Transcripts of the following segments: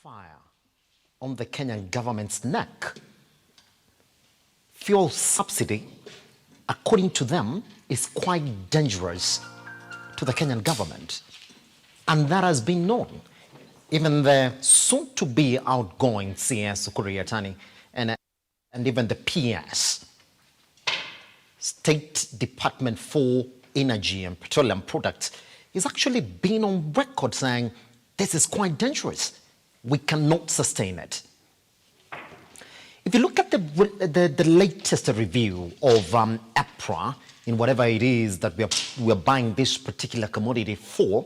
fire on the Kenyan government's neck. Fuel subsidy, according to them, is quite dangerous to the Kenyan government. And that has been known. Even the soon-to-be outgoing CS Ukur Yatani and even the PS, State Department for Energy and Petroleum Products, is actually been on record saying this is quite dangerous. We cannot sustain it. If you look at the latest review of EPRA, in whatever it is that we're buying this particular commodity for,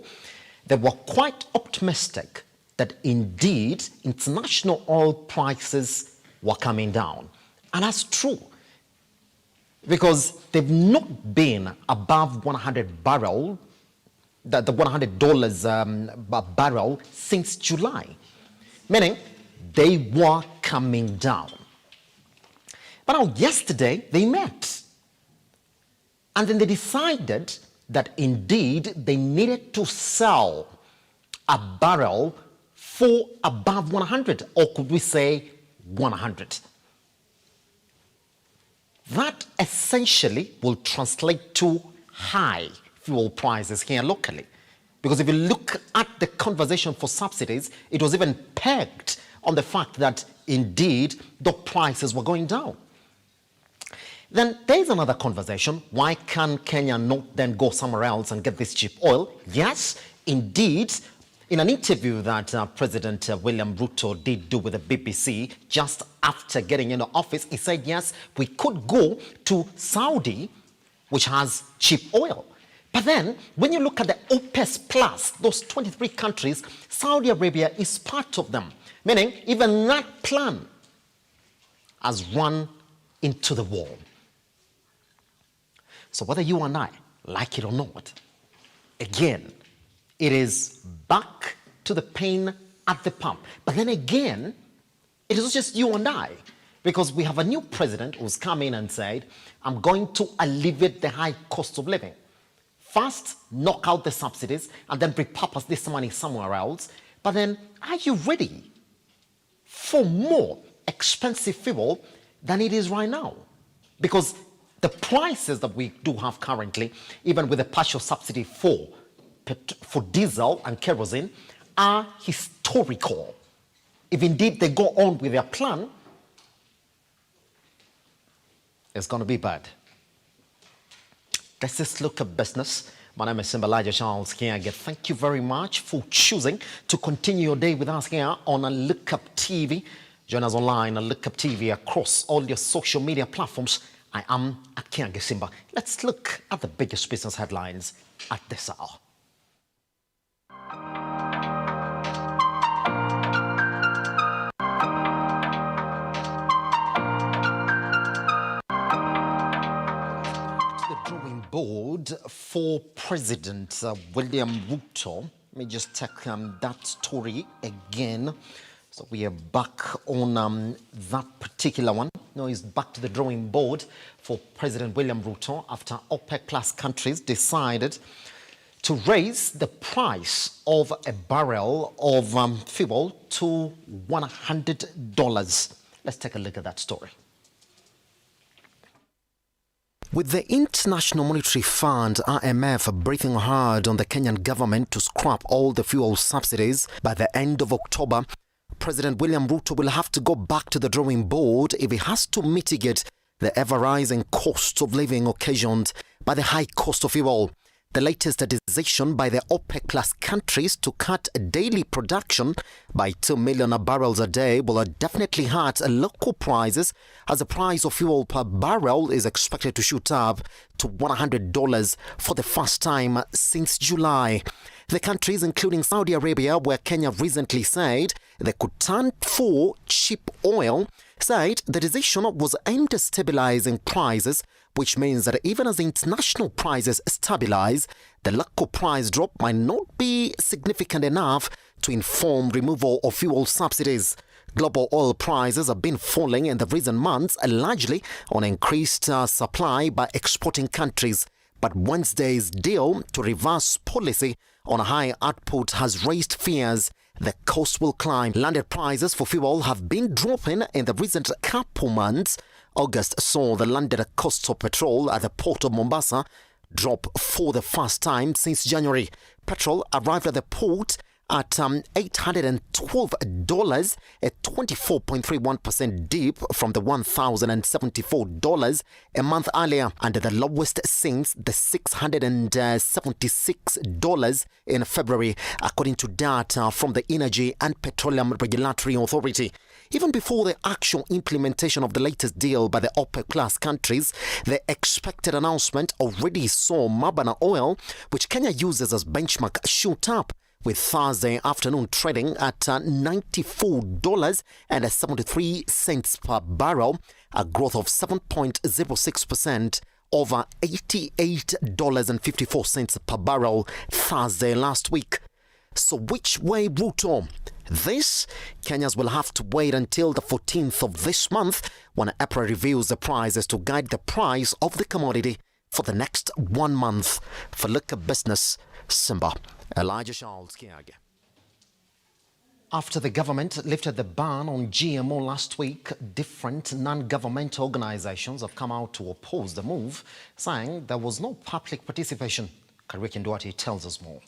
they were quite optimistic that indeed international oil prices were coming down. And that's true, because they've not been above 100 barrel, the $100 a barrel since July, meaning they were coming down. But now yesterday they met, and then they decided that indeed they needed to sell a barrel for above 100, or could we say 100. That essentially will translate to high fuel prices here locally. Because if you look at the conversation for subsidies, it was even pegged on the fact that indeed the prices were going down. Then there's another conversation. Why can Kenya not then go somewhere else and get this cheap oil? Yes, indeed, in an interview that President William Ruto did do with the BBC just after getting into office, he said, yes, we could go to Saudi, which has cheap oil. But then, when you look at the OPEC plus, those 23 countries, Saudi Arabia is part of them. Meaning, even that plan has run into the wall. So whether you and I like it or not, again, it is back to the pain at the pump. But then again, it is not just you and I, because we have a new president who's come in and said, I'm going to alleviate the high cost of living. First, knock out the subsidies and then repurpose this money somewhere else. But then, are you ready for more expensive fuel than it is right now? Because the prices that we do have currently, even with a partial subsidy for diesel and kerosene, are historical. If indeed they go on with their plan, it's going to be bad. This is Lookupbusiness. My name is Simba Kiage. Thank you very much for choosing to continue your day with us here on a Lookup TV. Join us online on Lookup TV across all your social media platforms. I am Kiage Simba. Let's look at the biggest business headlines at this hour. The drawing board for President William Ruto. Let me just take that story again. So we are back on that particular one. No, it's back to the drawing board for President William Ruto after OPEC plus countries decided to raise the price of a barrel of fuel to $100. Let's take a look at that story. With the International Monetary Fund, IMF, breathing hard on the Kenyan government to scrap all the fuel subsidies by the end of October, President William Ruto will have to go back to the drawing board if he has to mitigate the ever-rising cost of living occasioned by the high cost of fuel. The latest decision by the OPEC plus countries to cut daily production by 2 million barrels a day will definitely hurt local prices, as the price of fuel per barrel is expected to shoot up to $100 for the first time since July. The countries, including Saudi Arabia, where Kenya recently said they could turn for cheap oil, said the decision was aimed at stabilizing prices, which means that even as international prices stabilize, the local price drop might not be significant enough to inform removal of fuel subsidies. Global oil prices have been falling in the recent months, largely on increased supply by exporting countries. But Wednesday's deal to reverse policy on high output has raised fears the cost will climb. Landed prices for fuel have been dropping in the recent couple months. August saw the landed cost of petrol at the port of Mombasa drop for the first time since January. Petrol arrived at the port at $812, a 24.31% dip from the $1,074 a month earlier, and the lowest since the $676 in February, according to data from the Energy and Petroleum Regulatory Authority. Even before the actual implementation of the latest deal by the OPEC Plus countries, the expected announcement already saw Mabana oil, which Kenya uses as benchmark, shoot up, with Thursday afternoon trading at $94.73 per barrel, a growth of 7.06% over $88.54 per barrel Thursday last week. So which way, Ruto? This, Kenyans will have to wait until the 14th of this month when April reviews the prices to guide the price of the commodity for the next 1 month. For Lookupbusiness, Simba Kiage. After the government lifted the ban on GMO last week, different non-governmental organizations have come out to oppose the move, saying there was no public participation. Kariki Nduati tells us more.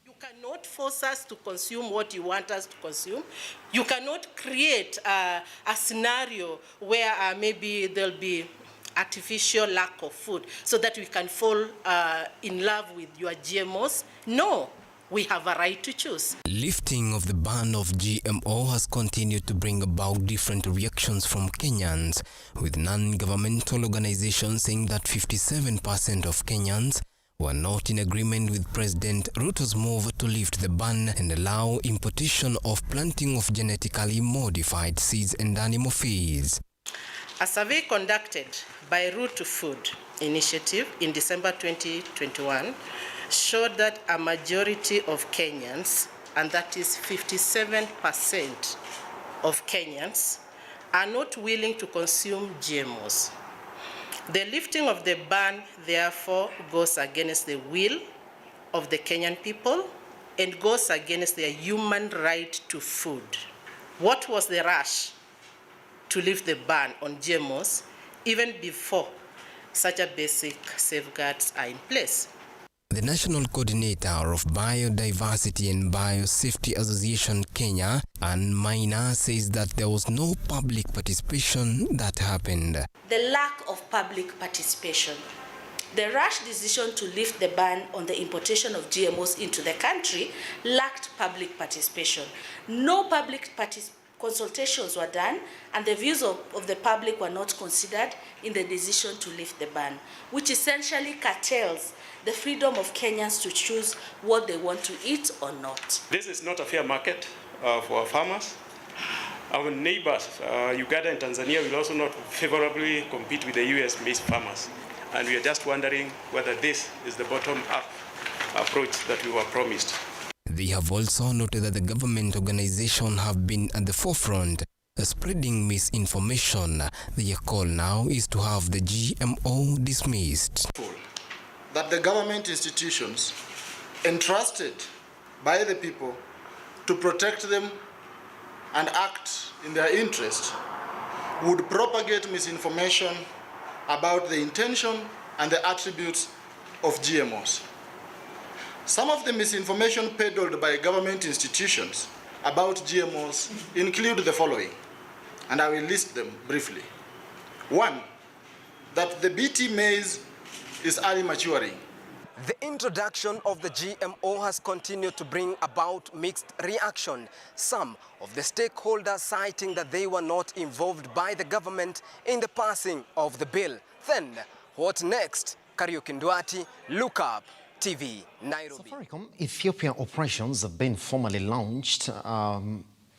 You cannot force us to consume what you want us to consume. You cannot create a scenario where maybe there'll be artificial lack of food so that we can fall in love with your GMOs. No, we have a right to choose. Lifting of the ban of GMO has continued to bring about different reactions from Kenyans, with non-governmental organizations saying that 57% of Kenyans were not in agreement with President Ruto's move to lift the ban and allow importation of planting of genetically modified seeds and animal feeds. A survey conducted by Root to Food Initiative in December 2021 showed that a majority of Kenyans, and that is 57% of Kenyans, are not willing to consume GMOs. The lifting of the ban, therefore, goes against the will of the Kenyan people and goes against their human right to food. What was the rush to lift the ban on GMOs even before such a basic safeguards are in place? The National Coordinator of Biodiversity and Biosafety Association Kenya, Ann Maina, says that there was no public participation that happened. The lack of public participation. The rash decision to lift the ban on the importation of GMOs into the country lacked public participation. No public consultations were done, and the views of the public were not considered in the decision to lift the ban, which essentially curtails the freedom of Kenyans to choose what they want to eat or not. This is not a fair market for our farmers. Our neighbors, Uganda and Tanzania, will also not favorably compete with the US-based farmers. And we are just wondering whether this is the bottom-up approach that we were promised. They have also noted that the government organizations have been at the forefront spreading misinformation. Their call now is to have the GMO dismissed. That the government institutions entrusted by the people to protect them and act in their interest would propagate misinformation about the intention and the attributes of GMOs. Some of the misinformation peddled by government institutions about GMOs include the following, and I will list them briefly. 1, that the BT maize is early maturing. The introduction of the GMO has continued to bring about mixed reaction. Some of the stakeholders citing that they were not involved by the government in the passing of the bill. Then, what next? Kariki Nduati, Look Up TV, Nairobi. Safaricom Ethiopia operations have been formally launched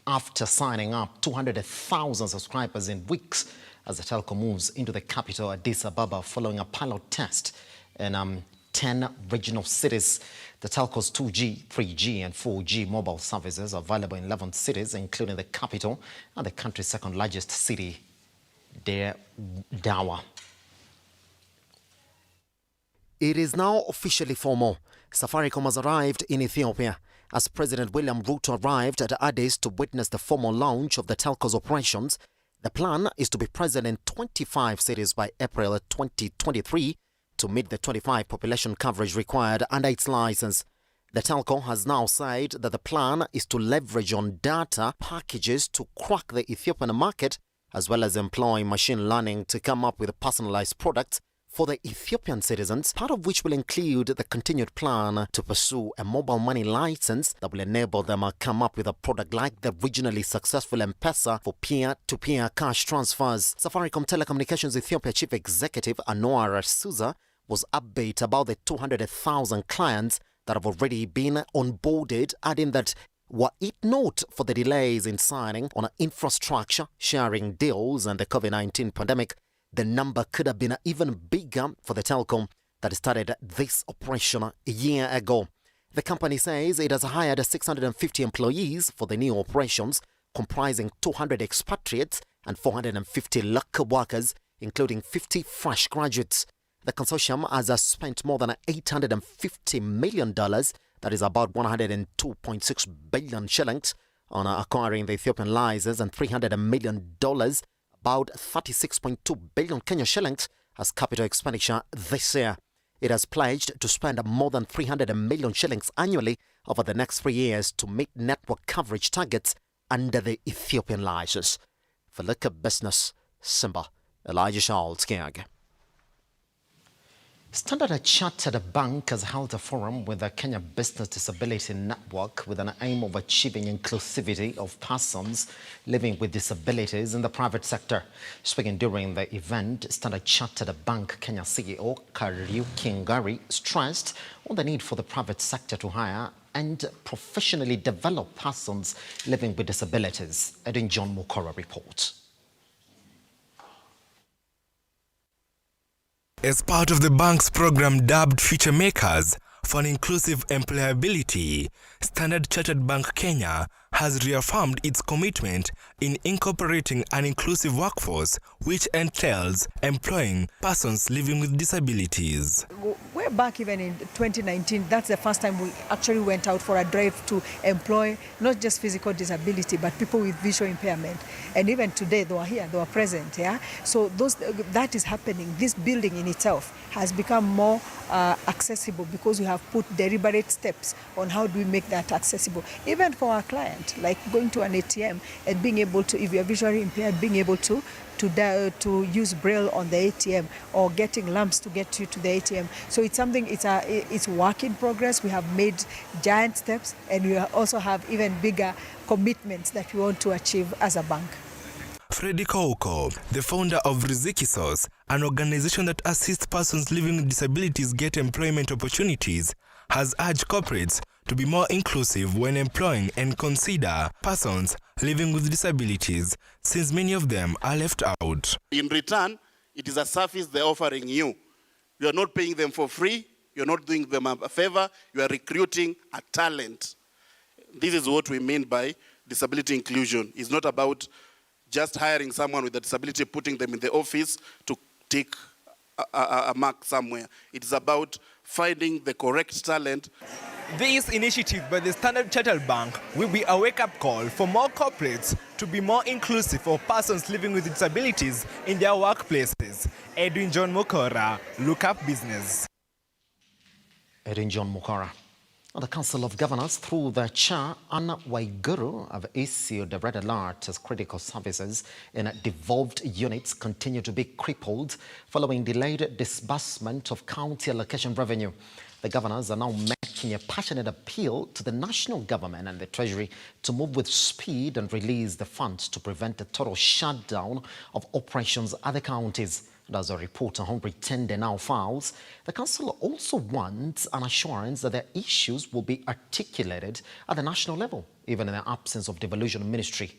after signing up 200,000 subscribers in weeks as the telco moves into the capital Addis Ababa following a pilot test in 10 regional cities. The telco's 2G, 3G and 4G mobile services are available in 11 cities, including the capital and the country's second largest city, Dawa. It is now officially formal. Safaricom has arrived in Ethiopia. As President William Ruto arrived at Addis to witness the formal launch of the telco's operations, the plan is to be present in 25 cities by April 2023 to meet the 25 population coverage required under its license. The telco has now said that the plan is to leverage on data packages to crack the Ethiopian market, as well as employ machine learning to come up with personalized products for the Ethiopian citizens, part of which will include the continued plan to pursue a mobile money license that will enable them to come up with a product like the regionally successful M-Pesa for peer-to-peer cash transfers. Safaricom Telecommunications Ethiopia Chief Executive Anwar Souza was upbeat about the 200,000 clients that have already been onboarded, adding that were it not for the delays in signing on infrastructure sharing deals and the COVID-19 pandemic, the number could have been even bigger for the telecom that started this operation a year ago. The company says it has hired 650 employees for the new operations, comprising 200 expatriates and 450 local workers, including 50 fresh graduates. The consortium has spent more than $850 million, that is about 102.6 billion shillings, on acquiring the Ethiopian license, and $300 million, about 36.2 billion Kenya shillings, as capital expenditure this year. It has pledged to spend more than 300 million shillings annually over the next 3 years to meet network coverage targets under the Ethiopian license. For Lookupbusiness, Simba Kiage. Standard Chartered Bank has held a forum with the Kenya Business Disability Network with an aim of achieving inclusivity of persons living with disabilities in the private sector. Speaking during the event, Standard Chartered Bank Kenya CEO Kariuki Ngari stressed on the need for the private sector to hire and professionally develop persons living with disabilities. Edin John Mukora reports. As part of the bank's program dubbed Future Makers for an inclusive employability, Standard Chartered Bank Kenya has reaffirmed its commitment in incorporating an inclusive workforce, which entails employing persons living with disabilities. Way back even in 2019, that's the first time we actually went out for a drive to employ not just physical disability, but people with visual impairment. And even today, they were here, they were present. Yeah. So that is happening. This building in itself has become more accessible because we have put deliberate steps on how do we make that accessible, even for our client, like going to an ATM and being able to, if you're visually impaired, being able to use Braille on the ATM, or getting lamps to get you to the ATM. So it's something, it's work in progress. We have made giant steps, and we also have even bigger commitments that we want to achieve as a bank. Freddy Kouko, the founder of Riziki Source, an organization that assists persons living with disabilities get employment opportunities, has urged corporates to be more inclusive when employing and consider persons living with disabilities, since many of them are left out. In return, it is a service they're offering you. You are not paying them for free, you're not doing them a favor, you are recruiting a talent. This is what we mean by disability inclusion. It's not about just hiring someone with a disability, putting them in the office to take a mark somewhere. It is about finding the correct talent. This initiative by the Standard Chartered Bank will be a wake-up call for more corporates to be more inclusive of persons living with disabilities in their workplaces. Edwin John Mukora, Lookupbusiness. Edwin John Mukora. The Council of Governors, through their chair, Anna Waiguru, have issued a red alert as critical services in devolved units continue to be crippled following delayed disbursement of county allocation revenue. The governors are now making a passionate appeal to the national government and the Treasury to move with speed and release the funds to prevent a total shutdown of operations at the counties. And as a report on Hungry Tende now files, the council also wants an assurance that their issues will be articulated at the national level, even in the absence of devolution ministry.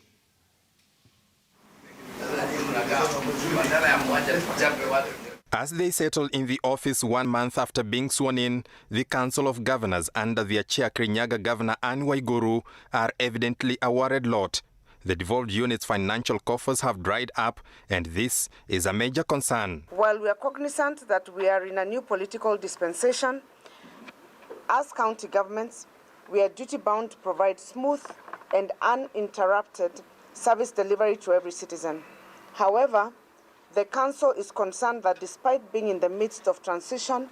As they settle in the office 1 month after being sworn in, the Council of Governors under their chair Kirinyaga Governor Anne Waiguru are evidently a worried lot. The devolved units' financial coffers have dried up, and this is a major concern. While we are cognizant that we are in a new political dispensation, as county governments, we are duty-bound to provide smooth and uninterrupted service delivery to every citizen. However, the Council is concerned that despite being in the midst of transition,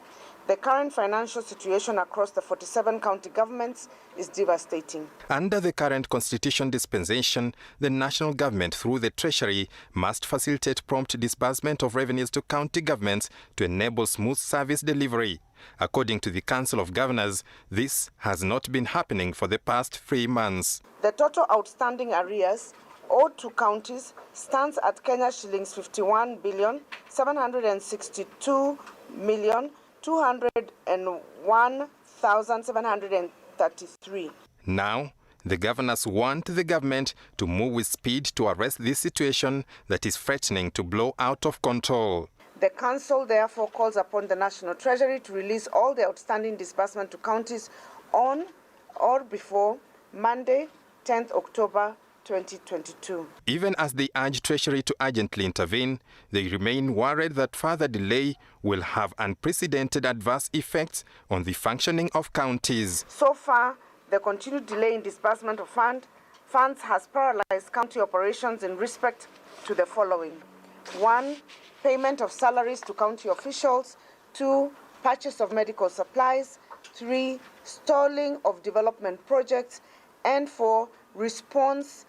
the current financial situation across the 47 county governments is devastating. Under the current constitution dispensation, the national government through the Treasury must facilitate prompt disbursement of revenues to county governments to enable smooth service delivery. According to the Council of Governors, this has not been happening for the past 3 months. The total outstanding arrears owed to counties stands at Kenya shillings 51,762,201,733. Now, the governors want the government to move with speed to arrest this situation that is threatening to blow out of control. The Council therefore calls upon the National Treasury to release all the outstanding disbursement to counties on or before Monday, 10th October 2022. Even as they urge Treasury to urgently intervene, they remain worried that further delay will have unprecedented adverse effects on the functioning of counties. So far, the continued delay in disbursement of funds has paralyzed county operations in respect to the following. 1. Payment of salaries to county officials. 2. Purchase of medical supplies. 3. Stalling of development projects. And 4. Response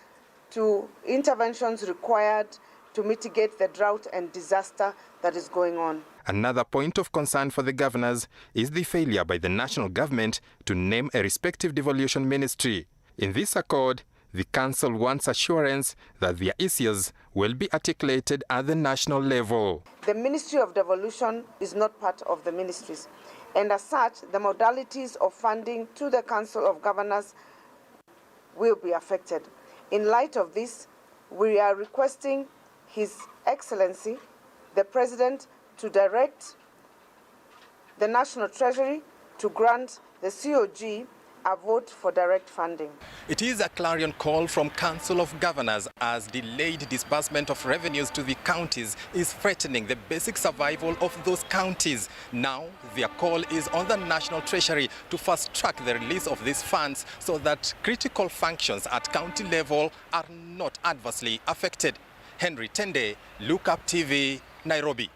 to interventions required to mitigate the drought and disaster that is going on. Another point of concern for the governors is the failure by the national government to name a respective devolution ministry. In this accord, the council wants assurance that their issues will be articulated at the national level. The Ministry of Devolution is not part of the ministries, and as such, the modalities of funding to the Council of Governors will be affected. In light of this, we are requesting His Excellency, the President, to direct the National Treasury to grant the COG a vote for direct funding. It is a clarion call from Council of Governors as delayed disbursement of revenues to the counties is threatening the basic survival of those counties. Now, their call is on the National Treasury to fast-track the release of these funds so that critical functions at county level are not adversely affected. Henry Tende, Lookup TV, Nairobi.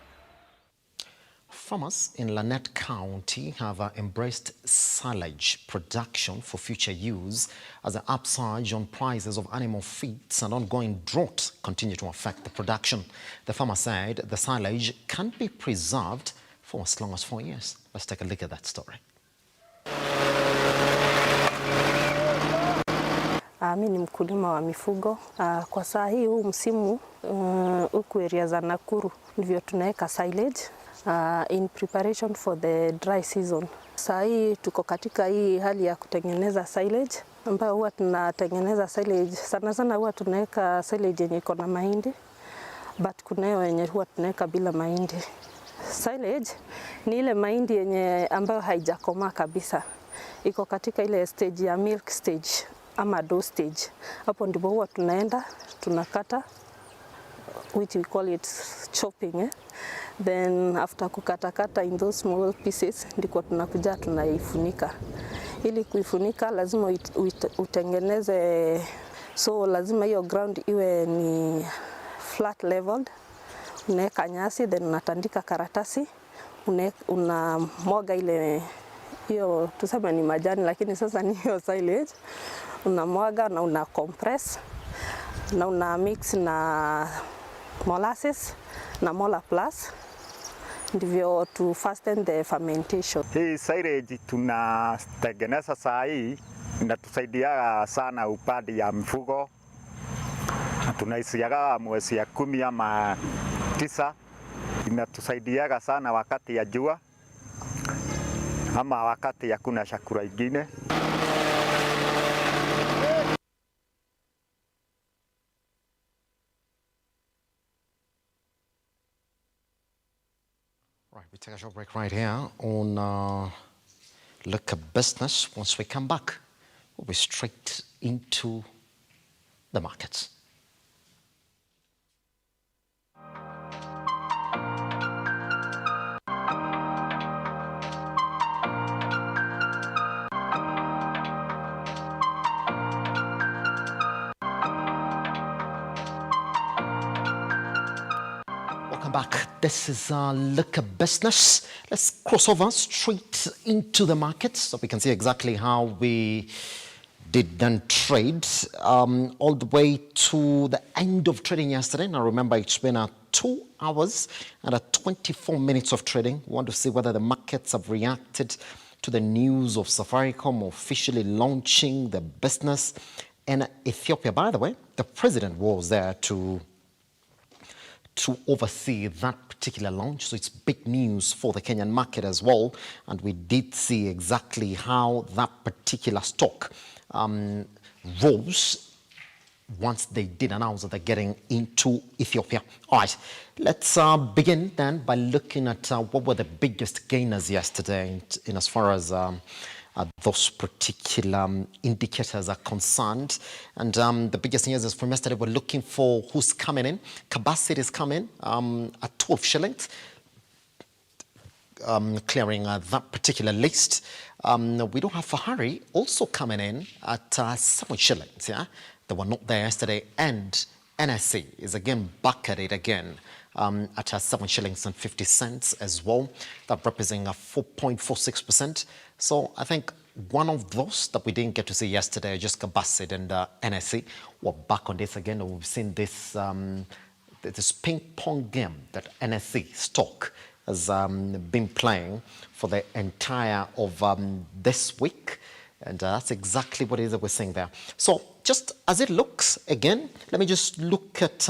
Farmers in Lanette County have embraced silage production for future use as the upsurge on prices of animal feeds and ongoing drought continue to affect the production. The farmer said the silage can be preserved for as long as 4 years. Let's take a look at that story. Mimi ni mkulima wa mifugo. Kwa saa hii huu msimu huku area za Nakuru ndivyo tunaweka silage in preparation for the dry season. Saa hii tuko katika hii hali ya kutengeneza silage ambayo huwa tunatengeneza silage sana sana huwa tunaweka silage yenye iko na mahindi, but kunayo yenye huwa tunaweka bila mahindi. Silage ni ile mahindi yenye ambayo haijakomaa kabisa. Iko katika ile stage ya milk stage ama dough stage. Hapo ndipo huwa tunaenda tunakata, which we call it chopping. Then after kukatakata in those small pieces ndiko tunakuja tunaifunika. Ili kuifunika lazima utengeneze, so lazima hiyo ground iwe ni flat leveled. Unaweka nyasi, then unatandika karatasi, unamwaga ile hiyo tuseme ni majani lakini sasa ni hiyo silage. Unamwaga na una compress na una mix na molasses na mola plus ndivyo to fasten the fermentation. Hii silage tunatengeneza saa hii inatusaidia sana upande ya mifugo. Tunaisiaga mwezi ya 10 ama 9. Inatusaidia sana wakati ya jua ama wakati ya kuna chakula ingine. Right, we take a short break right here on Lookupbusiness. Once we come back, we'll be straight into the markets. back. This is Lookupbusiness. Let's cross over straight into the market so we can see exactly how we did then trade all the way to the end of trading yesterday. Now remember, it's been 2 hours and 24 minutes of trading. We want to see whether the markets have reacted to the news of Safaricom officially launching the business in Ethiopia. By the way, the president was there to oversee that particular launch. So it's big news for the Kenyan market as well. And we did see exactly how that particular stock rose once they did announce that they're getting into Ethiopia. All right, let's begin then by looking at what were the biggest gainers yesterday in as far as those particular indicators are concerned. And the biggest news is from yesterday, we're looking for who's coming in. Kabassit is coming at 12 shillings, clearing that particular list. We don't have Fahari also coming in at 7 shillings. Yeah, they were not there yesterday. And NSC is again back at it again at 7 shillings and 50 cents as well. That representing a 4.46%. So I think one of those that we didn't get to see yesterday, just Kabassit and NSC, we're back on this again. We've seen this this ping pong game that NSC stock has been playing for the entire of this week. And that's exactly what it is that we're seeing there. So just as it looks, again, let me just look at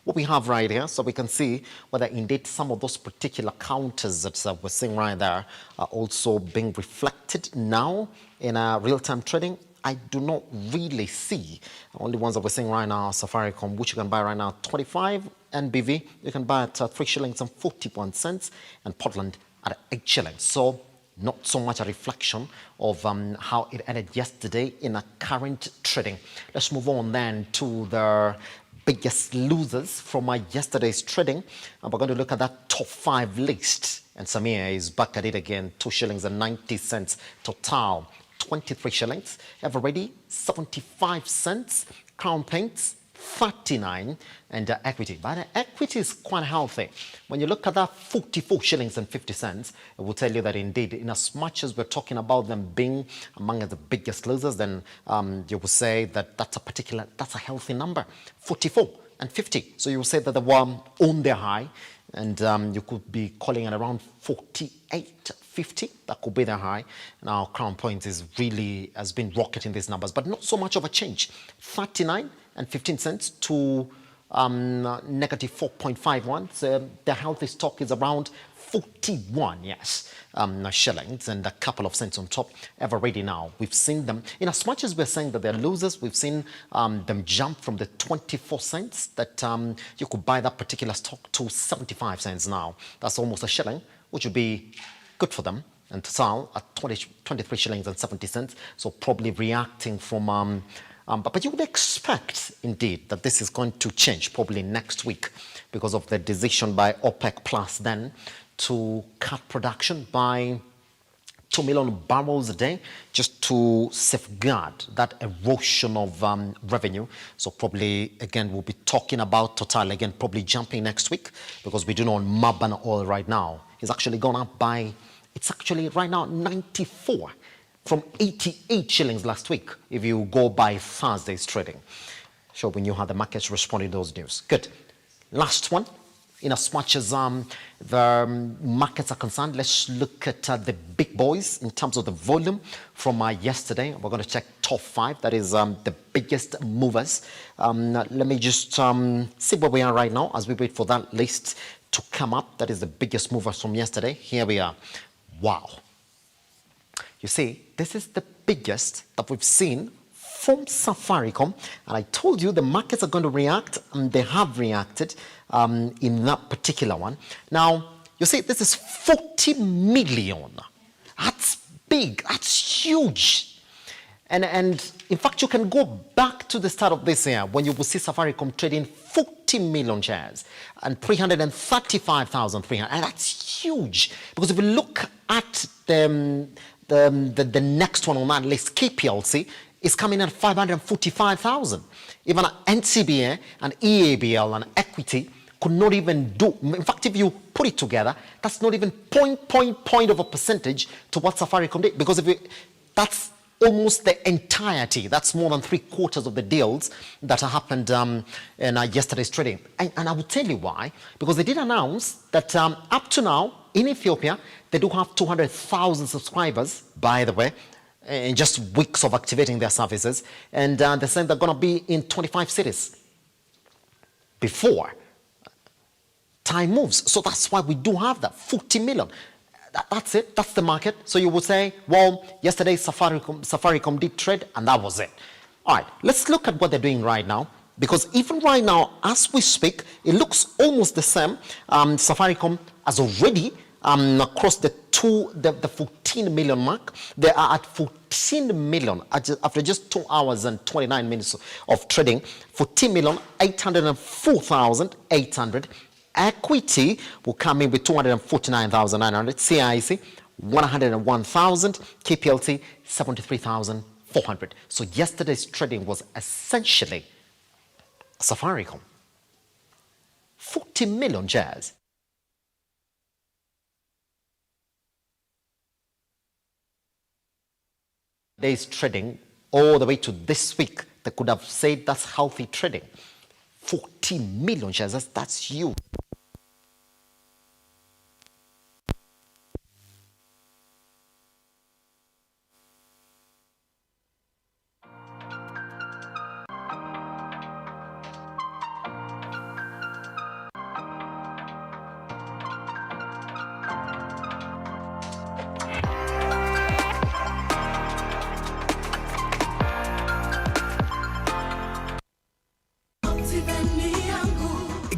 what we have right here so we can see whether indeed some of those particular counters that we're seeing right there are also being reflected now in real-time trading. I do not really see. Only ones that we're seeing right now are Safaricom, which you can buy right now 25, NBV you can buy at 3 shillings and 41 cents, and Portland at 8 shillings. So not so much a reflection of how it ended yesterday in a current trading. Let's move on then to the biggest losers from yesterday's trading. And we're going to look at that top 5 list. And Samir is back at it again, 2 shillings and 90 cents. Total, 23 shillings. Everready, 75 cents. Crown Paints, 39, and equity. But equity is quite healthy. When you look at that 44 shillings and 50 cents, it will tell you that indeed, in as much as we're talking about them being among the biggest losers, then you will say that that's a healthy number, 44 and 50. So you will say that they were on their high, and you could be calling it around 48.50. That could be their high. Now, Crown Point has been rocketing these numbers, but not so much of a change. 39 and 15 cents to negative 4.51. So the healthy stock is around 41, yes, shillings, and a couple of cents on top. Everready now, we've seen them, in as much as we're saying that they're losers, we've seen them jump from the 24 cents that you could buy that particular stock to 75 cents now. That's almost a shilling, which would be good for them. And Total at 23 shillings and 70 cents. So probably reacting from but you would expect, indeed, that this is going to change probably next week because of the decision by OPEC Plus then to cut production by 2 million barrels a day just to safeguard that erosion of revenue. So probably, again, we'll be talking about Total again, probably jumping next week because we do know on Mabana oil right now is actually gone up by, it's actually right now 94. From 88 shillings last week, if you go by Thursday's trading. Sure, we knew how the markets responded to those news. Good. Last one. In as much as the markets are concerned, let's look at the big boys in terms of the volume from yesterday. We're going to check top 5. That is the biggest movers. Let me just see where we are right now as we wait for that list to come up. That is the biggest movers from yesterday. Here we are. Wow. You see, this is the biggest that we've seen from Safaricom. And I told you the markets are going to react, and they have reacted in that particular one. Now, you see, this is 40 million. That's big. That's huge. And in fact, you can go back to the start of this year when you will see Safaricom trading 40 million shares and 335,300. And that's huge. Because if you look at the next one on that list, KPLC, is coming at 545,000. Even NCBA and EABL and Equity could not even do. In fact, if you put it together, that's not even point of a percentage to what Safaricom did. Because that's almost the entirety. That's more than 3/4 of the deals that happened in yesterday's trading. And I will tell you why. Because they did announce that up to now, in Ethiopia, they do have 200,000 subscribers, by the way, in just weeks of activating their services. And they're saying they're going to be in 25 cities before time moves. So that's why we do have that 40 million. That's it. That's the market. So you would say, well, yesterday Safaricom did trade and that was it. All right, let's look at what they're doing right now. Because even right now, as we speak, it looks almost the same. Safaricom has already crossed the 14 million mark. They are at 14 million after just 2 hours and 29 minutes of trading. 14,804,800. Equity will come in with 249,900. CIC 101,000. KPLT 73,400. So yesterday's trading was essentially Safaricom. 40 million shares. Days trading all the way to this week, they could have said that's healthy trading. 40 million shares, that's huge.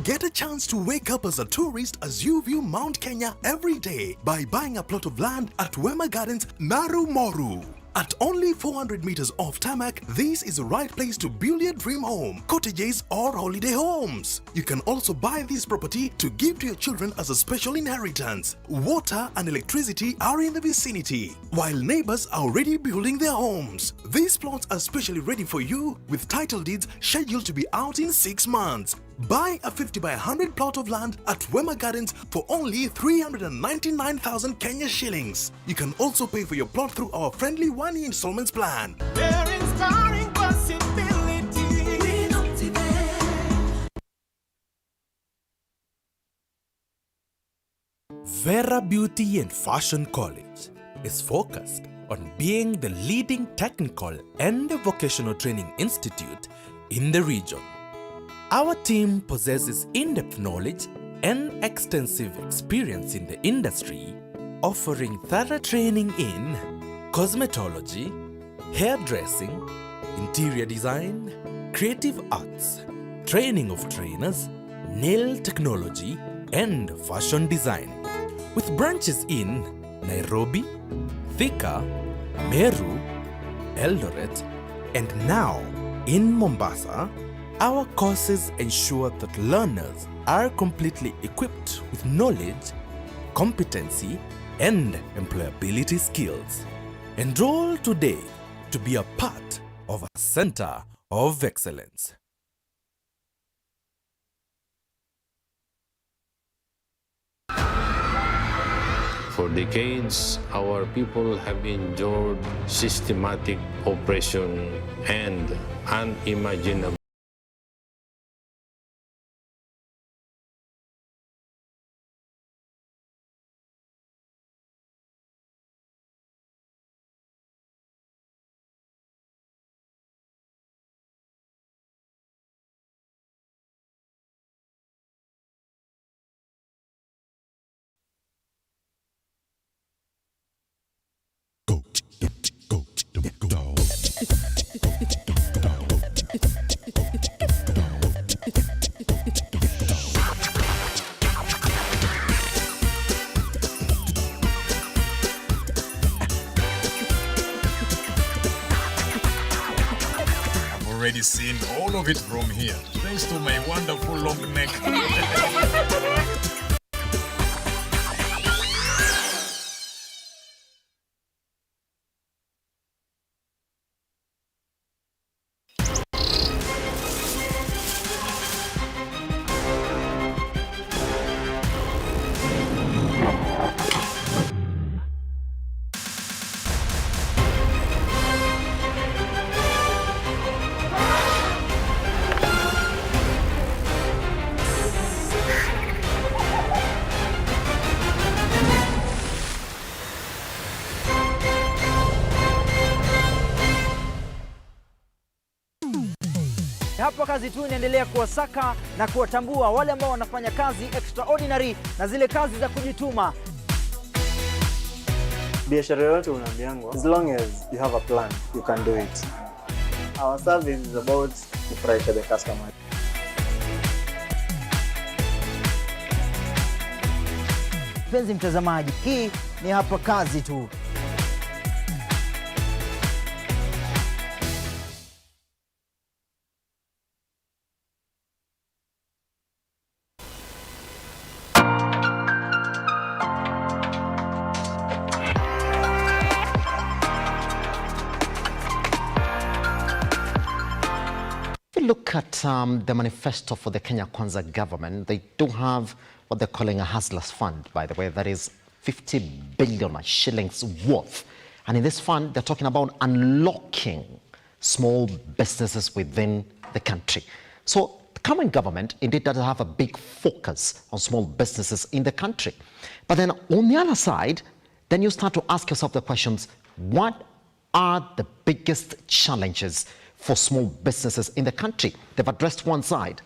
Get a chance to wake up as a tourist as you view Mount Kenya every day by buying a plot of land at Wema Gardens, Naru Moru. At only 400 meters off tarmac, this is the right place to build your dream home, cottages or holiday homes. You can also buy this property to give to your children as a special inheritance. Water and electricity are in the vicinity, while neighbors are already building their homes. These plots are specially ready for you with title deeds scheduled to be out in 6 months. Buy a 50 by 100 plot of land at Wema Gardens for only 399,000 Kenya shillings. You can also pay for your plot through our friendly 1-year installments plan. Vera Beauty and Fashion College is focused on being the leading technical and vocational training institute in the region. Our team possesses in-depth knowledge and extensive experience in the industry, offering thorough training in cosmetology, hairdressing, interior design, creative arts, training of trainers, nail technology, and fashion design. With branches in Nairobi, Thika, Meru, Eldoret, and now in Mombasa, our courses ensure that learners are completely equipped with knowledge, competency, and employability skills. Enroll today to be a part of a center of excellence. For decades, our people have endured systematic oppression and unimaginable already seen all of it from here, thanks to my wonderful long neck. kazi tu inaendelea kuwasaka na kuwatambua wale ambao wanafanya kazi extraordinary na zile kazi za kujituma. Biashara yote unaambiangwa, as long as you have a plan, you can do it. Our service is about kufurahisha the customer. Mpenzi mtazamaji, hii ni Hapa Kazi Tu. Look at the manifesto for the Kenya Kwanza government. They do have what they're calling a hustlers fund, by the way, that is 50 billion shillings worth. And in this fund, they're talking about unlocking small businesses within the country. So the current government indeed does have a big focus on small businesses in the country. But then on the other side, then you start to ask yourself the questions, what are the biggest challenges for small businesses in the country? They've addressed one side,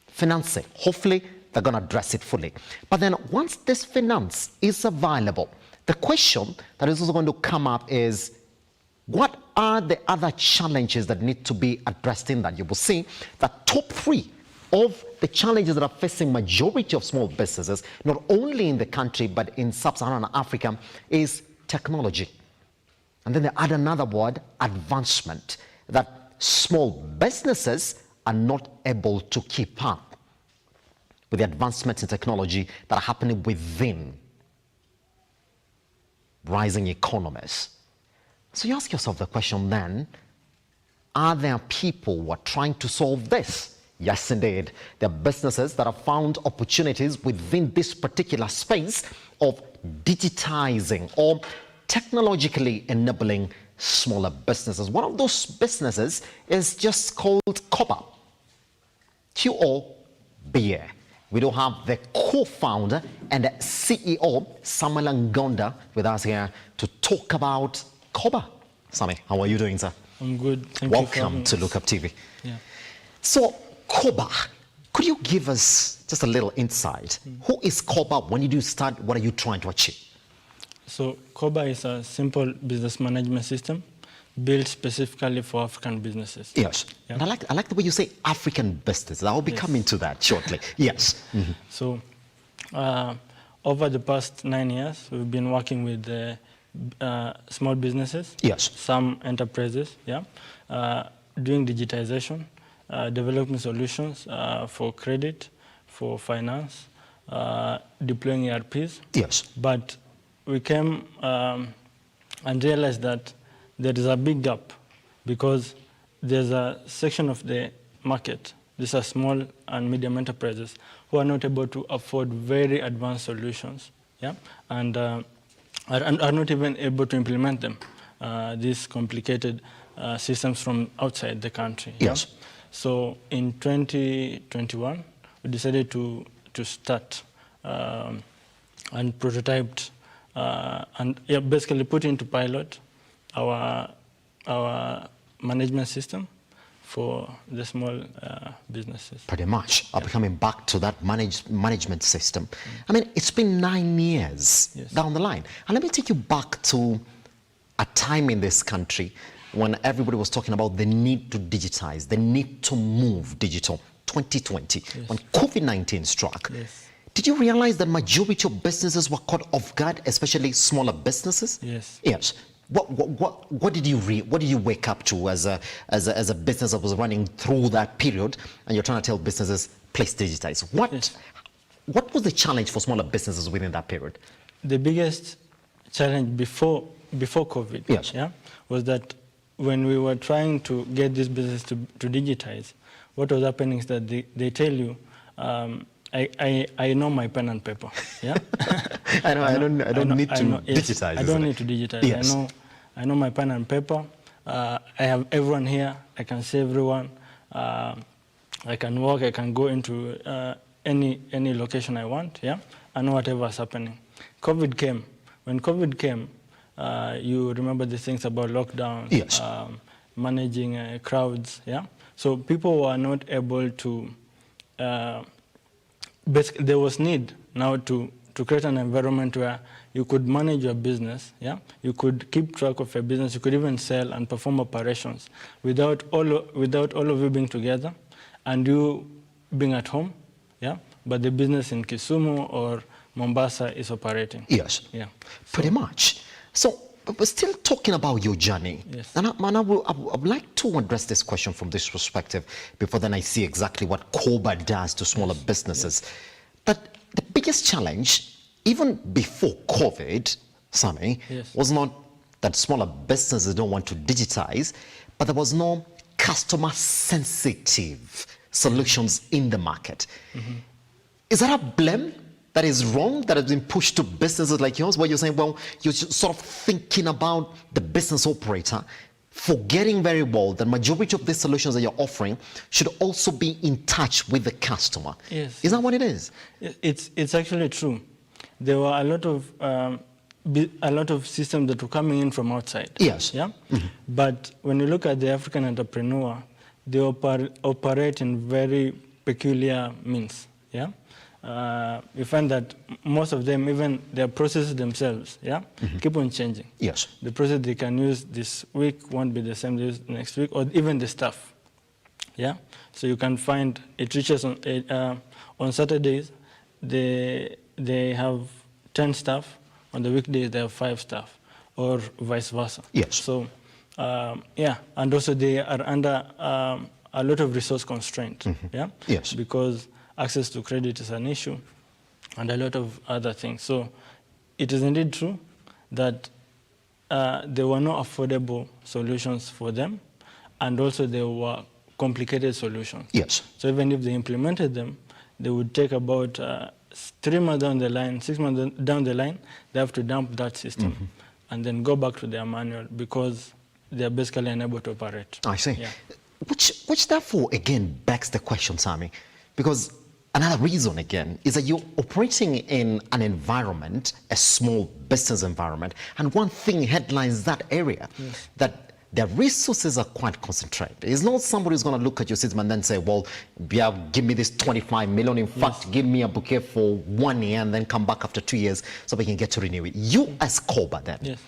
financing. Hopefully, they're going to address it fully. But then once this finance is available, the question that is also going to come up is, what are the other challenges that need to be addressed in that? You will see that top 3 of the challenges that are facing majority of small businesses, not only in the country, but in sub-Saharan Africa, is technology. And then they add another word, advancement, that small businesses are not able to keep up with the advancements in technology that are happening within rising economies. So you ask yourself the question then, are there people who are trying to solve this? Yes, indeed. There are businesses that have found opportunities within this particular space of digitizing or technologically enabling smaller businesses. One of those businesses is just called Koba, Q-O-B-A. We do have the co-founder and CEO, Samuel Ngonda, with us here to talk about Koba. Sami, how are you doing, sir? I'm good. Thank Welcome you to Look Up TV. Yeah. So, Koba, could you give us just a little insight? Who is Koba? When did you start? What are you trying to achieve? So Koba is a simple business management system built specifically for African businesses. Yes. Yeah. And I like the way you say African businesses. I'll be coming to that shortly. Yes. Mm-hmm. So over the past 9 years, we've been working with small businesses. Yes. Some enterprises, yeah, doing digitization, developing solutions for credit, for finance, deploying ERPs. Yes. But we came and realized that there is a big gap because there's a section of the market, these are small and medium enterprises, who are not able to afford very advanced solutions, yeah, and are not even able to implement them, these complicated systems from outside the country. Yes. Yeah? So in 2021, we decided to start and prototyped and basically put into pilot our management system for the small businesses. Pretty much. I'll be coming back to that management system. I mean, it's been 9 years down the line. And let me take you back to a time in this country when everybody was talking about the need to digitize, the need to move digital, 2020, when COVID-19 struck. Yes. Did you realize that majority of businesses were caught off guard, especially smaller businesses? Yes. Yes. What did you wake up to as a business that was running through that period, and you're trying to tell businesses, please digitize? What was the challenge for smaller businesses within that period? The biggest challenge before COVID, yes, yeah, was that when we were trying to get this business to digitize, what was happening is that they tell you, I know my pen and paper. Yeah. I don't need to digitize. I don't need to digitize. Yes. I know my pen and paper. I have everyone here. I can see everyone. I can walk. I can go into any location I want. Yeah. I know whatever's happening. COVID came. When COVID came, you remember the things about lockdown. Yes. Managing crowds. Yeah. So people were not able to, basically there was need now to create an environment where you could manage your business, yeah? You could keep track of your business, you could even sell and perform operations without all of you being together and you being at home, yeah? But the business in Kisumu or Mombasa is operating. Yes. Yeah. Pretty much. So, but we're still talking about your journey. Yes. And I would like to address this question from this perspective before then I see exactly what COBA does to smaller businesses. Yes. But the biggest challenge, even before COVID, Sammy, yes, was not that smaller businesses don't want to digitize, but there was no customer-sensitive solutions in the market. Mm-hmm. Is that a blame that is wrong, that has been pushed to businesses like yours, where you're saying, well, you're sort of thinking about the business operator, forgetting very well that majority of the solutions that you're offering should also be in touch with the customer? Yes. Is that what it is? It's actually true. There were a lot of systems that were coming in from outside. Yes. Yeah. Mm-hmm. But when you look at the African entrepreneur, they operate in very peculiar means. Yeah. You find that most of them, even their processes themselves, yeah, mm-hmm, keep on changing. Yes. The process they can use this week won't be the same as next week, or even the staff. Yeah. So you can find it reaches on Saturdays, they have 10 staff. On the weekdays, they have 5 staff, or vice versa. Yes. So, yeah, and also they are under a lot of resource constraint. Mm-hmm. Yeah. Yes. Because access to credit is an issue, and a lot of other things. So, it is indeed true that there were no affordable solutions for them, and also there were complicated solutions. Yes. So even if they implemented them, they would take about 3 months down the line, 6 months down the line, they have to dump that system, mm-hmm, and then go back to their manual because they're basically unable to operate. I see. Yeah. Which therefore, again, begs the question, Sammy, because another reason, again, is that you're operating in an environment, a small business environment, and one thing headlines that area, yes, that their resources are quite concentrated. It's not somebody who's going to look at your system and then say, well, yeah, give me this 25 million. In fact, give me a bouquet for 1 year and then come back after 2 years so we can get to renew it. You as COBA then, yes,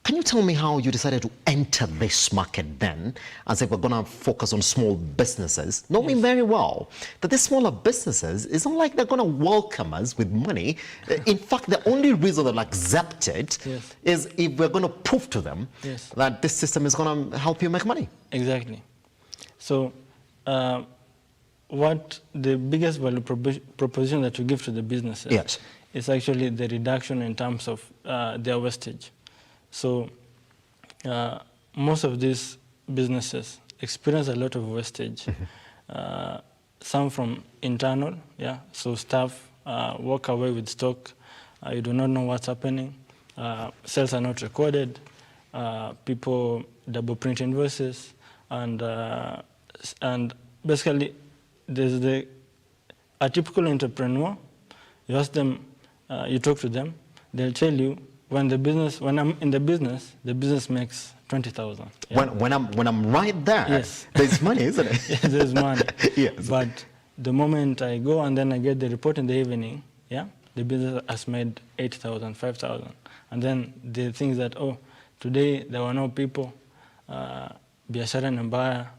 can you tell me how you decided to enter this market then and say we're going to focus on small businesses, knowing very well that these smaller businesses, it's not like they're going to welcome us with money. In fact, the only reason they'll accept it, yes, is if we're going to prove to them, yes, that this system is going to help you make money. Exactly. So what the biggest value proposition that you give to the businesses, yes, is actually the reduction in terms of their wastage. So most of these businesses experience a lot of wastage, mm-hmm, some from internal, yeah, so staff walk away with stock, you do not know what's happening, sales are not recorded, people double print invoices, and basically there's a typical entrepreneur, you ask them, you talk to them, they'll tell you, when I'm in the business makes 20,000. Yeah? When I'm right there, yes, there's money, isn't it? Yes, there's money. Yes. But the moment I go and then I get the report in the evening, yeah, the business has made 8,000, 5,000, and then the things that, oh, today there were no people, biashara ni mbaya,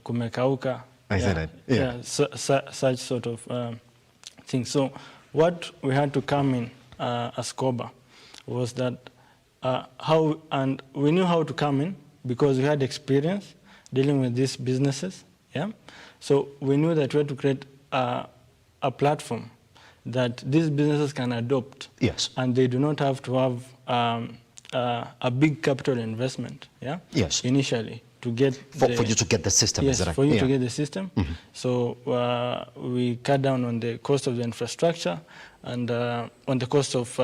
kumekauka. I said it. Yeah. Such sort of things. So what we had to come in as COBA was that and we knew how to come in because we had experience dealing with these businesses, yeah. So we knew that we had to create a platform that these businesses can adopt, yes, and they do not have to have a big capital investment, yeah, yes, initially to get for you to get the system. Yes, for you to get the system. Mm-hmm. So we cut down on the cost of the infrastructure and on the cost of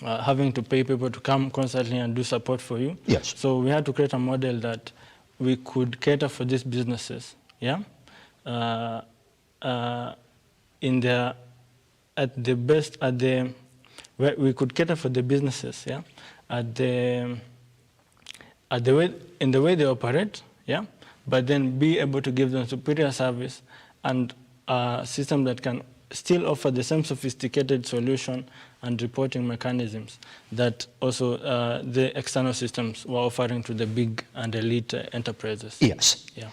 having to pay people to come constantly and do support for you. Yes. So we had to create a model that we could cater for these businesses, yeah, where we could cater for the businesses, yeah, in the way they operate, yeah, but then be able to give them superior service and a system that can still offer the same sophisticated solution and reporting mechanisms that also the external systems were offering to the big and elite enterprises. Yes. Yeah.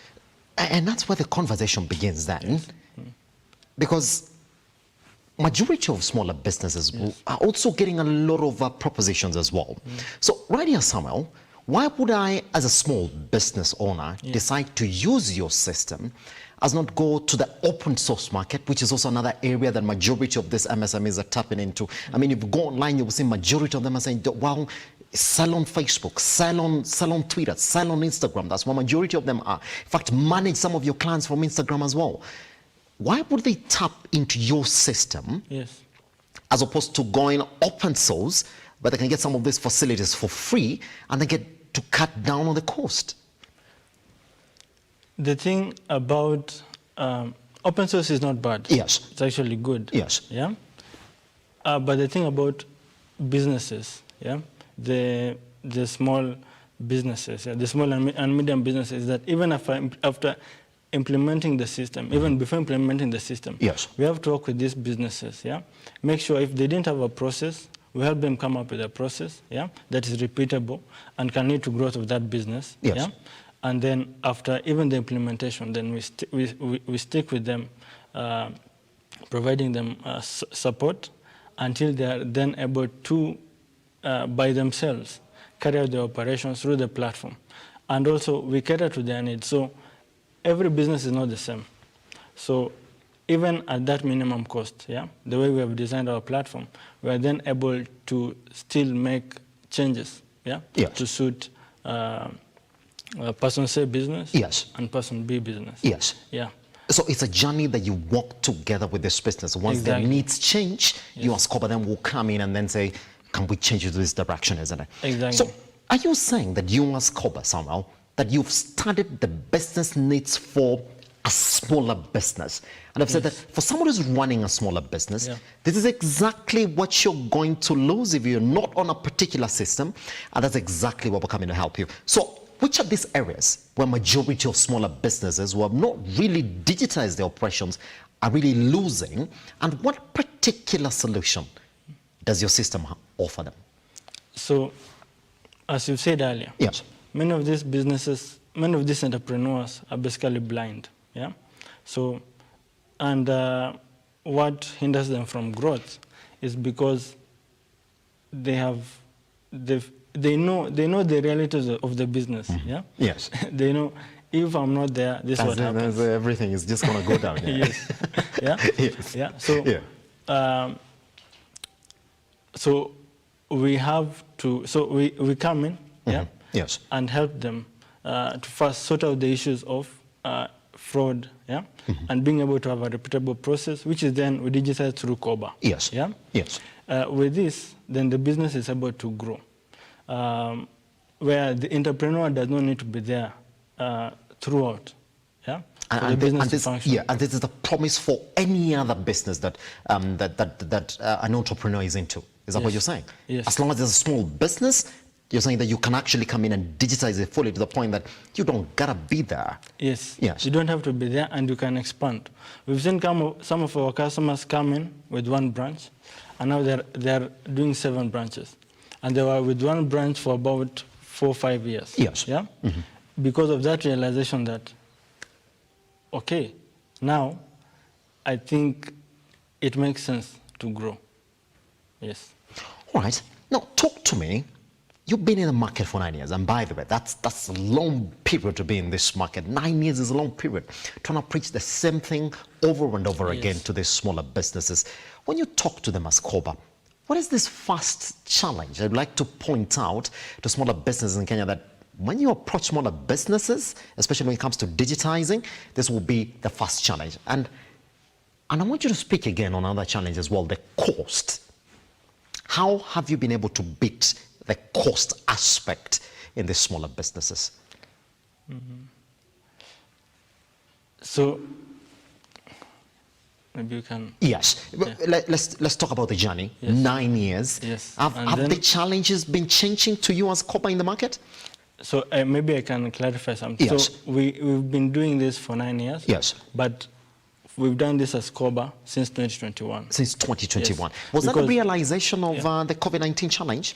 And that's where the conversation begins then, because majority of smaller businesses are also getting a lot of propositions as well. So right here, Samuel, why would I, as a small business owner, decide to use your system as not go to the open source market, which is also another area that majority of these MSMEs are tapping into? I mean, if you go online, you will see majority of them are saying, well, sell on Facebook, sell on Twitter, sell on Instagram. That's what majority of them are. In fact, manage some of your clients from Instagram as well. Why would they tap into your system as opposed to going open source, but they can get some of these facilities for free and they get to cut down on the cost? The thing about open source is not bad. Yes. It's actually good. Yes. Yeah. But the thing about businesses, the small businesses, the small and medium businesses, is that even after implementing the system, even before implementing the system, we have to work with these businesses. Make sure if they didn't have a process, we help them come up with a process that is repeatable and can lead to growth of that business. And then after even the implementation, then we stick with them, providing them support until they are then able to, by themselves, carry out their operations through the platform. And also, we cater to their needs. So every business is not the same. So even at that minimum cost, the way we have designed our platform, we are then able to still make changes to suit person A business and person B business. So it's a journey that you walk together with this business. Once their needs change, you and Scoba then will come in and then say, can we change it to this direction, isn't it? Exactly. So are you saying that you and Scoba, somehow, that you've studied the business needs for a smaller business? And I've said that for someone who's running a smaller business, this is exactly what you're going to lose if you're not on a particular system. And that's exactly what we're coming to help you. So which are these areas where majority of smaller businesses who have not really digitized their operations are really losing? And what particular solution does your system offer them? So, as you said earlier, many of these businesses, many of these entrepreneurs are basically blind. So, and what hinders them from growth is because they know the realities of the business. Yes. They know if I'm not there, this is what happens. Everything is just going to go down. So, so we have to. So we come in, and help them to first sort out the issues of fraud, and being able to have a reputable process, which is then we digitize through COBA. With this, then the business is able to grow. Where the entrepreneur does not need to be there throughout, and this is the promise for any other business that an entrepreneur is into. Is that what you're saying? Yes. As long as there's a small business, you're saying that you can actually come in and digitize it fully to the point that you don't gotta be there. Yes. You don't have to be there, and you can expand. We've seen some of our customers come in with one branch, and now they're doing 7 branches. And they were with one branch for about 4 or 5 years. Because of that realization that, okay, now I think it makes sense to grow. All right. Now, talk to me. You've been in the market for 9 years, and by the way, that's a long period to be in this market. 9 years is a long period. Trying to preach the same thing over and over again to these smaller businesses. When you talk to them as COBA, what is this first challenge? I'd like to point out to smaller businesses in Kenya that when you approach smaller businesses, especially when it comes to digitizing, this will be the first challenge. And I want you to speak again on another challenge as well, the cost. How have you been able to beat the cost aspect in the smaller businesses? So maybe you can. Yes. Let's talk about the journey. 9 years. Have the challenges been changing to you as COBA in the market? So maybe I can clarify something. Yes. So we've been doing this for 9 years. Yes. But we've done this as COBA since 2021. Since 2021. Yes. Was that Because, a realization of the COVID-19 challenge?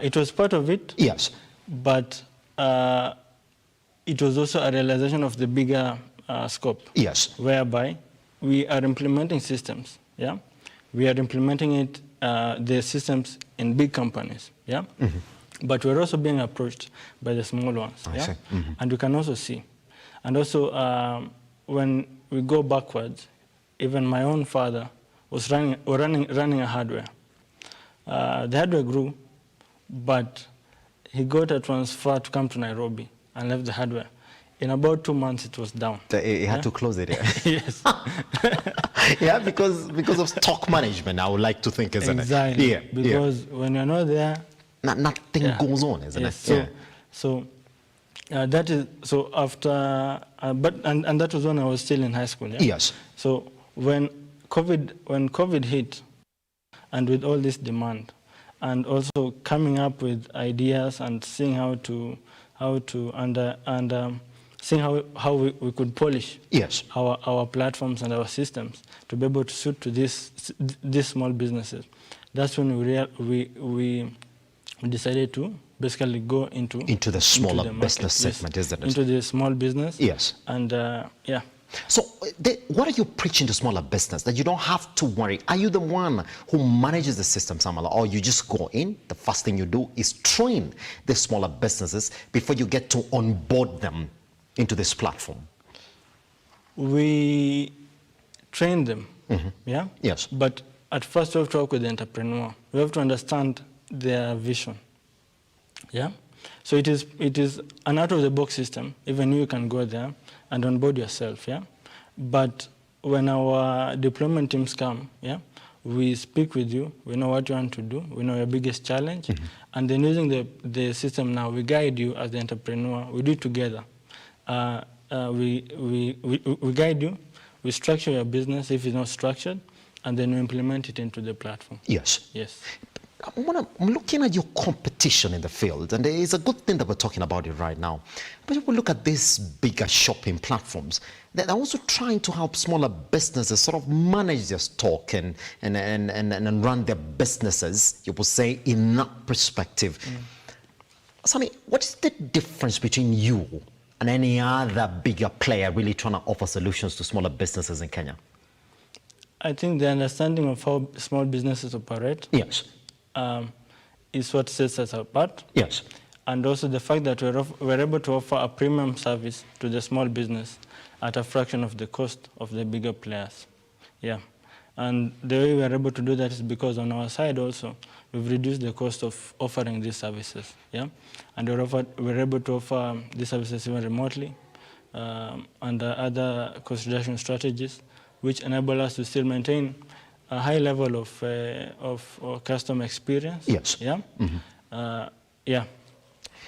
It was part of it. Yes. But it was also a realization of the bigger scope. Yes. Whereby we are implementing systems. Yeah. We are implementing it, the systems in big companies. Yeah. Mm-hmm. But we're also being approached by the small ones. I yeah? see. Mm-hmm. And we can also see. And also, when we go backwards, even my own father was running a hardware. The hardware grew, but he got a transfer to come to Nairobi and left the hardware. In about 2 months, it was down. He had to close it. Yes. Yeah, because of stock management, I would like to think, isn't exactly. it? Exactly. Because when you're not there, nothing goes on, isn't it? So that is so after, and that was when I was still in high school. Yeah? Yes. So when COVID hit, and with all this demand, and also coming up with ideas and seeing seeing how we could polish our platforms and our systems to be able to suit to these small businesses. That's when we decided to basically go into the smaller business segment, isn't it? Into the small business. Yes. And yeah. So what are you preaching to smaller business? That you don't have to worry. Are you the one who manages the system, Samala, or you just go in, the first thing you do is train the smaller businesses before you get to onboard them into this platform? We train them, yeah? Yes. But at first we have to work with the entrepreneur. We have to understand their vision, yeah? So it is an out-of-the-box system. Even you can go there and onboard yourself, yeah? But when our deployment teams come, yeah, we speak with you, we know what you want to do, we know your biggest challenge, and then using the system now, we guide you as the entrepreneur, we do it together. We guide you, we structure your business if it's not structured, and then we implement it into the platform. Yes. Yes. I'm looking at your competition in the field, and it's a good thing that we're talking about it right now. But if we look at these bigger shopping platforms, they're also trying to help smaller businesses sort of manage their stock and run their businesses, you would say, in that perspective. Sami, what is the difference between you and any other bigger player really trying to offer solutions to smaller businesses in Kenya? I think the understanding of how small businesses operate is what sets us apart. Yes. And also the fact that we're able to offer a premium service to the small business at a fraction of the cost of the bigger players. Yeah. And the way we're able to do that is because on our side also, we've reduced the cost of offering these services. Yeah. And we're able to offer these services even remotely and other cost reduction strategies, which enable us to still maintain a high level of customer experience. Yes. Yeah. Yeah.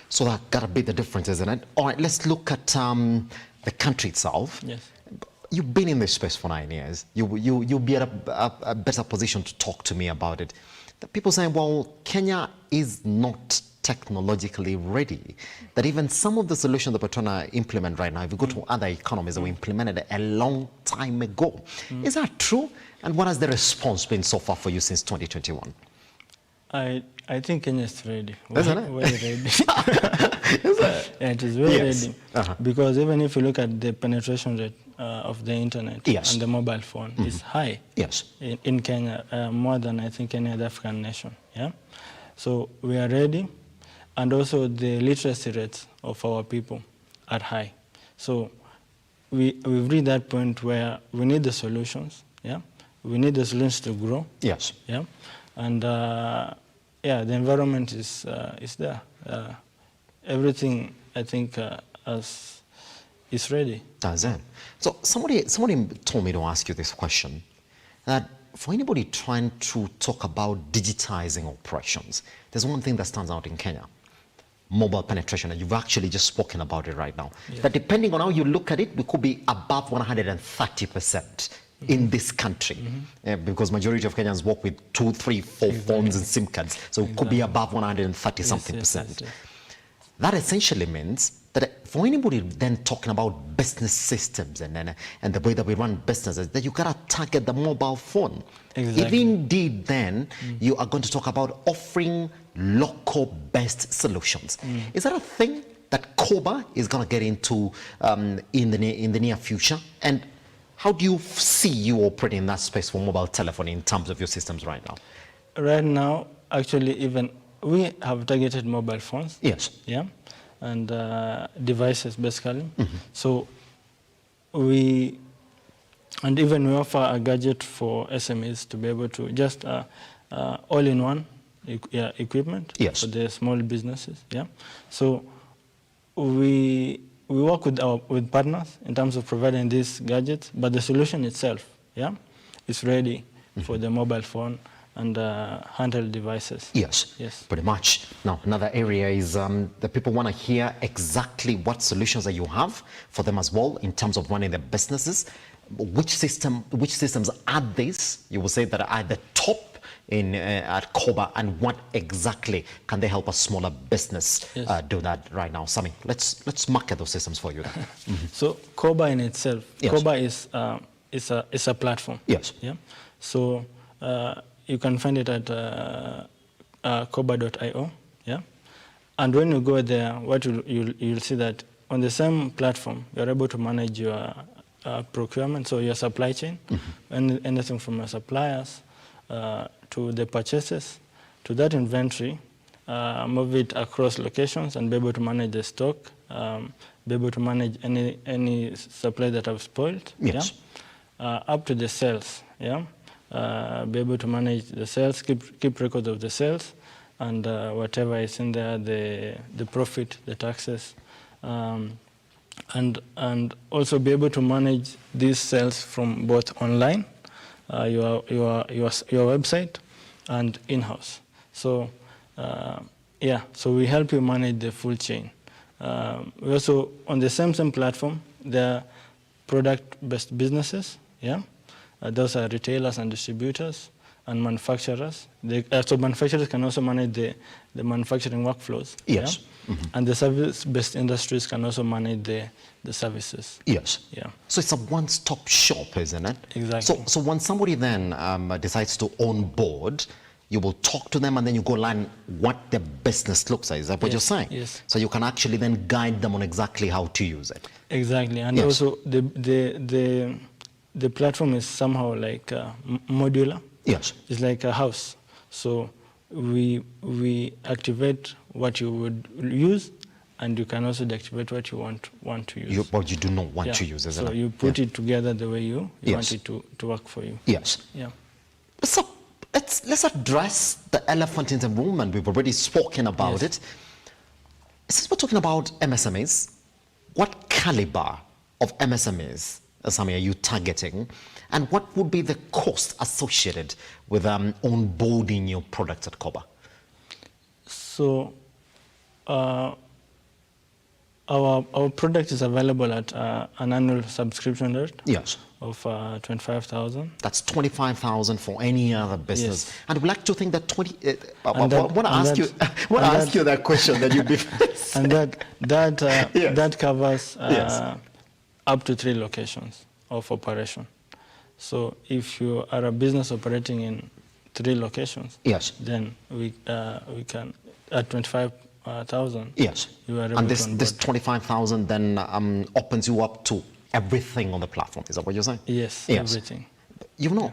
So that gotta be the difference, isn't it? All right, let's look at the country itself. Yes. You've been in this space for 9 years. You'll be at a better position to talk to me about it. The people saying, well, Kenya is not technologically ready. That even some of the solutions that we're trying to implement right now, if you go to other economies that we implemented a long time ago. Is that true? And what has the response been so far for you since 2021? I think Kenya is ready. Isn't it? Very ready. Is it? Yeah, it is very ready. Because even if you look at the penetration rate of the internet and the mobile phone, it's high. Yes. In Kenya, more than I think any other African nation. Yeah. So we are ready, and also the literacy rates of our people are high. So we've reached that point where we need the solutions. Yeah. We need the solutions to grow. Yes. Yeah. And yeah, the environment is there. Everything, I think, is ready. That's it. So somebody told me to ask you this question, that for anybody trying to talk about digitizing operations, there's one thing that stands out in Kenya: mobile penetration, and you've actually just spoken about it right now. Yeah. That depending on how you look at it, we could be above 130%. In this country, because majority of Kenyans work with 2, 3, 4 phones and SIM cards, so it could be above 130 something percent. That essentially means that for anybody then talking about business systems and the way that we run businesses, that you gotta target the mobile phone. Exactly. If indeed then you are going to talk about offering local-based solutions, is that a thing that COBA is gonna get into in the near future? And how do you see you operating in that space for mobile telephony in terms of your systems right now? Right now, actually, even we have targeted mobile phones. Yes. Yeah, and devices basically. So we offer a gadget for SMEs to be able to just all-in-one equipment for the small businesses. Yeah, so we work with partners in terms of providing these gadgets, but the solution itself, is ready for the mobile phone and handheld devices. Yes, pretty much. Now, another area is the people want to hear exactly what solutions that you have for them as well in terms of running their businesses. Which systems are these? You will say that are at the top at COBA, and what exactly can they help a smaller business do that right now? Sami, let's market those systems for you. So COBA in itself, COBA is a platform. Yes. Yeah. So you can find it at coba.io. Yeah. And when you go there, what you'll see that on the same platform, you're able to manage your procurement, so your supply chain, and anything from your suppliers to the purchases, to that inventory, move it across locations and be able to manage the stock, be able to manage any supply that have spoiled, up to the sales, be able to manage the sales, keep records of the sales, and whatever is in there, the profit, the taxes, and also be able to manage these sales from both online, your website, and in-house. So so we help you manage the full chain. We also, on the same platform, there are product-based businesses. Those are retailers and distributors and manufacturers. So manufacturers can also manage the manufacturing workflows. Yes. And the service-based industries can also manage the services. Yes. Yeah. So it's a one-stop shop, isn't it? Exactly. So when somebody then decides to onboard, you will talk to them and then you go learn what the business looks like. Is that what you're saying? Yes. So you can actually then guide them on exactly how to use it. Exactly. And also the platform is somehow like modular. Yes. It's like a house. So we activate what you would use, and you can also deactivate what you want to use. What you do not want to use, isn't it? So you put it together the way you want it to work for you. Yes. Yeah. So let's address the elephant in the room, and we've already spoken about it. Since we're talking about MSMEs, what caliber of MSMEs, Sami, are you targeting? And what would be the cost associated with onboarding your products at COBA? So our product is available at an annual subscription rate of 25,000. That's 25,000 for any other business. Yes. And we'd like to think that I want to ask you that question that you'd be and that covers up to 3 locations of operation. So if you are a business operating in 3 locations, then we can at 25,000. Yes. You are able and to this 25,000 then opens you up to everything on the platform. Is that what you're saying? Yes. Everything. You know,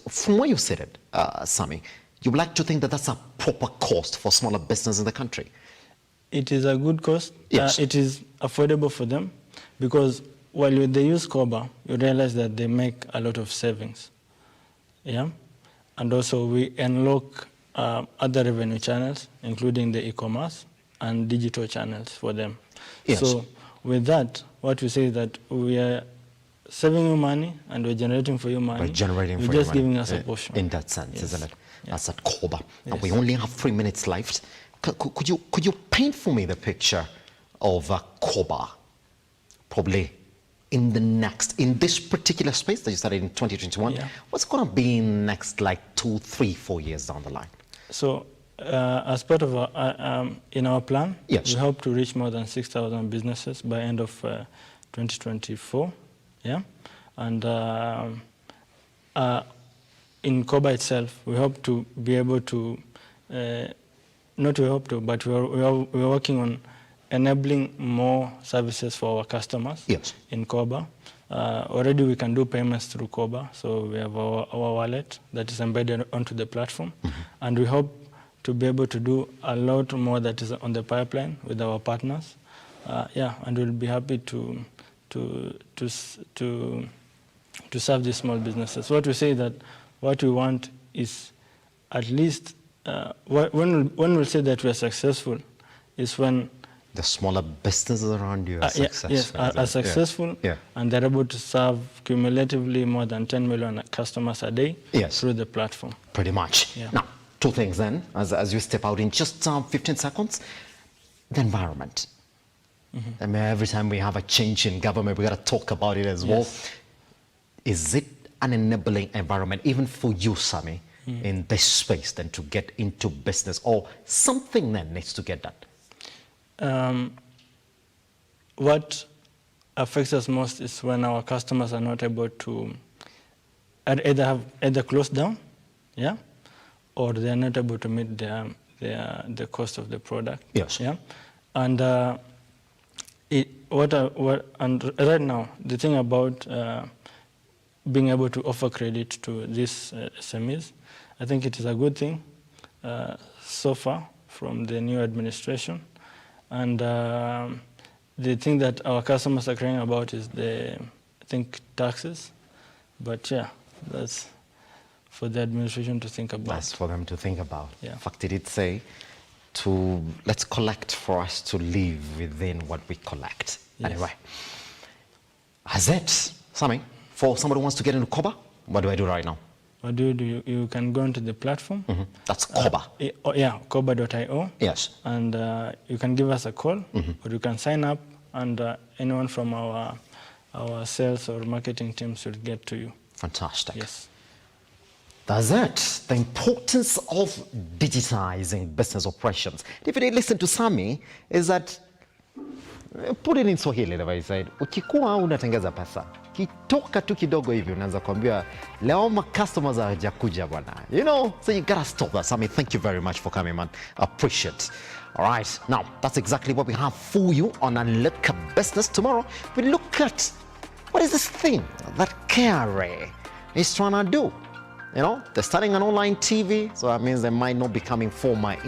from where you said it, Sami, you would like to think that that's a proper cost for smaller business in the country. It is a good cost. Yes. It is affordable for them because while they use COBA, you realize that they make a lot of savings. And also we unlock other revenue channels, including the e-commerce and digital channels for them. Yes. So with that, what we say is that we are saving you money and we're generating for you money. We're generating for you just money. giving us a portion. In that sense, isn't it? That's at COBA. And we only have 3 minutes left. Could you paint for me the picture of COBA, probably in this particular space that you started in 2021? What's going to be in the next 2, 3, 4 years down the line? So As part of in our plan, yes, we hope to reach more than 6,000 businesses by end of 2024. Yeah, and in Koba itself, we hope to be able to, not we hope to, but we're working on enabling more services for our customers in Koba. Already we can do payments through Koba, so we have our wallet that is embedded onto the platform, and we hope to be able to do a lot more that is on the pipeline with our partners. Yeah, and we'll be happy to serve these small businesses. What we say that what we want is at least when we say that we are successful is when the smaller businesses around you are successful. Yes, are successful, and they're able to serve cumulatively more than 10 million customers a day through the platform. Pretty much. Yeah. Now, two things then, as you step out in just 15 seconds. The environment. I mean, every time we have a change in government, we got to talk about it as well. Is it an enabling environment, even for you, Sammy, in this space, then to get into business, or something that needs to get done? What affects us most is when our customers are not able to either close down, or they are not able to meet the cost of the product. Yes. Yeah, and right now the thing about being able to offer credit to these SMEs, I think it is a good thing so far from the new administration, and the thing that our customers are crying about is I think taxes, but yeah, that's for the administration to think about. That's for them to think about. Yeah. In fact, it did say let's collect for us to live within what we collect. Yes. Anyway, has it, Sammy, for somebody who wants to get into Koba, what do I do right now? What do you do? You can go into the platform. That's Koba. Koba.io. Yes. And you can give us a call, or you can sign up, and anyone from our sales or marketing teams will get to you. Fantastic. Yes. That's it. The importance of digitizing business operations. If you listen to Sammy, is that, put it in Swahili, the way said, ukikuwa unatengeza pesa, kitoka tu kidogo hivi unaanza kuambia leo ma customers hawajakuja bwana. You know, so you gotta stop that. Sammy, thank you very much for coming, man. Appreciate. All right, now that's exactly what we have for you on Lookupbusiness. Tomorrow we look at what is this thing that KRA is trying to do. You know, they're starting an online TV, so that means they might not be coming for my